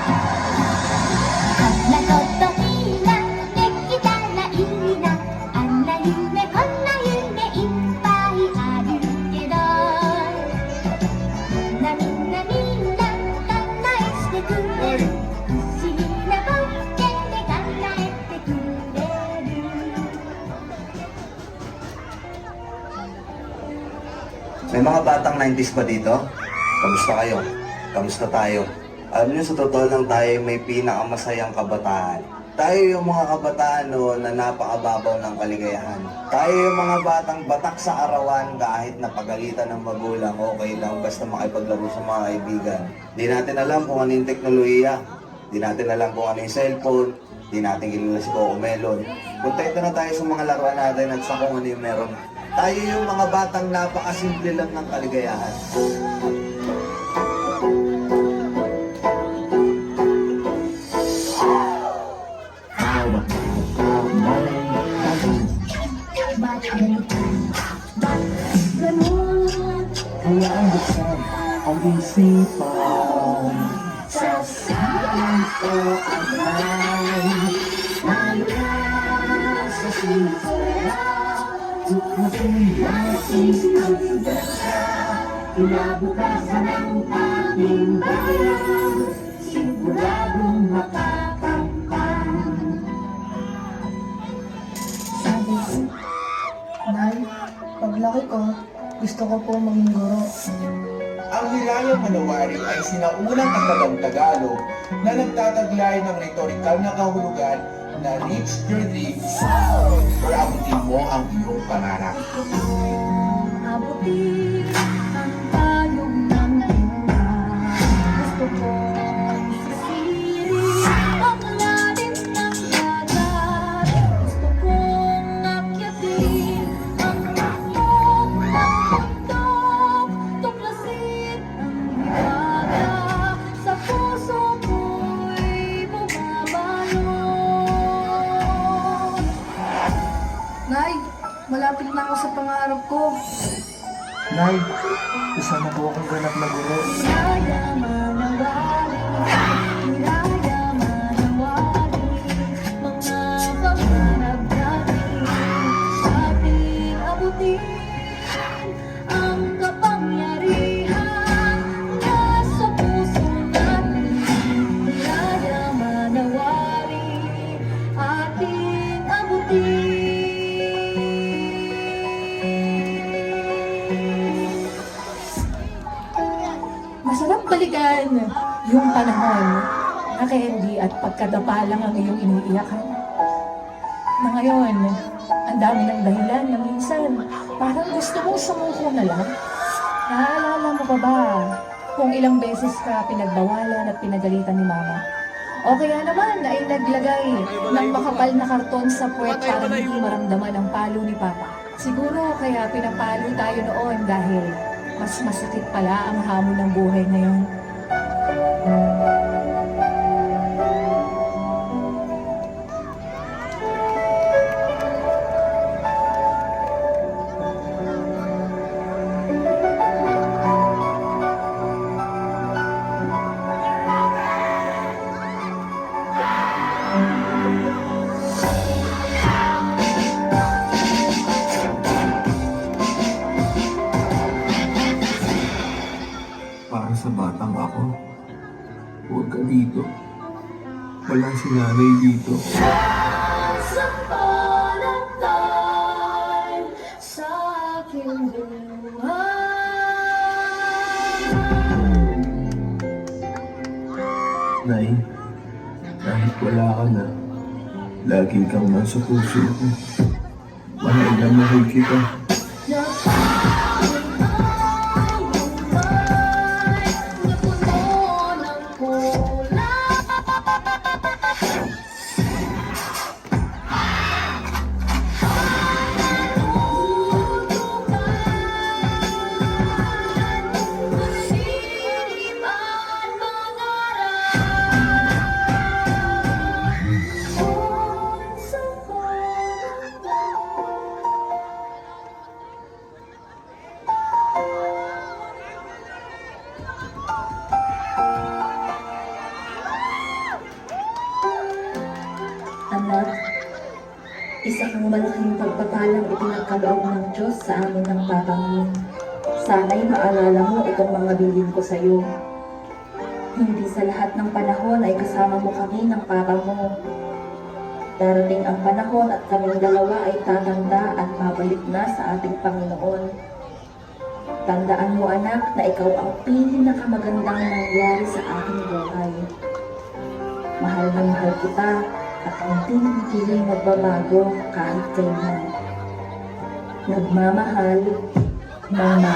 んなこといいな、できたらいいな、あんな夢こんな夢いっぱいあるけど、みんな考えしてくれる、不思議な冒険で考えてくれる。May mga batang 90s ba dito? Kamusta kayo? Kamusta tayo? Alam niyo, sa totoo lang tayo may pinakamasayang kabataan. Tayo yung mga kabataan noon na napakababaw ng kaligayahan. Tayo yung mga batang batak sa arawan kahit napagalitan ng magulang, okay lang basta makipaglaro sa mga kaibigan. Di natin alam kung ano yung teknolohiya. Di natin alam kung ano yung cellphone. Di natin kilala si Coco Melon. Kontento na tayo sa mga laruan natin at sa kung ano yung meron. Tayo yung mga batang napakasimple lang ng kaligayahan. Kaya ang buksan ang isipan sa santo amay. Mula sa simula, tuklasin natin ang ganda. Kinabukasan ng ating bayan, siguradong makakamtan. Sabi ko, Nay, paglaki ko, gusto ko po maging guro. Ang Nilayang Manawari ay sinaunang akadang Tagalog na nagtataglay ng retorikal na kahulugan na reach your dreams or abutin mo ang iyong pangarap. Abutin ang palong ng buhay. Gusto kong sisirin ang lalim ng dagat. Gusto kong akyatin ang takot ng bundok. Tuklasin ang hiwaga sa puso ko'y bumabalot. Nay, malapit na ako sa pangarap ko. Nay, isa na po akong ganap na guro. Niraya manawari, niraya manawari, mga pangarap natin, ating abutin ang kapangyarihan nasa puso natin. Niraya manawari, ating abutin. Masarap balikan yung panahon na candy at pagkadapa lang ang iyong iniiyakan. Na ngayon, ang dami ng dahilan na minsan parang gusto mong sumuko na lang. Naaalala mo pa ba kung ilang beses ka pinagbawalan at pinagalitan ni Mama? O kaya naman ay naglagay ng makapal na karton sa puwet para hindi maramdaman ang palo ni Papa. Siguro kaya pinapalo tayo noon dahil mas masakit pala ang hamon ng buhay ngayon. Para sa batang ako, huwag ka dito. Walang si nanay dito. Once upon a time, sa aking buhay. Nay, kahit wala ka na, lagi kang nasa puso ko. Mahal na mahal kita. Isa kang malaking pagpapalang ipinagkaloob ng Diyos sa amin ng Papa mo. Sana'y maalala mo itong mga bilin ko sa'yo. Hindi sa lahat ng panahon ay kasama mo kami ng Papa mo. Darating ang panahon at kaming dalawa ay tatanda at babalik na sa ating Panginoon. Tandaan mo anak na ikaw ang pinakamagandang nangyari sa aking buhay. Mahal na mahal kita at hindi magbabago kahit kailan. Nagmamahal, Mama.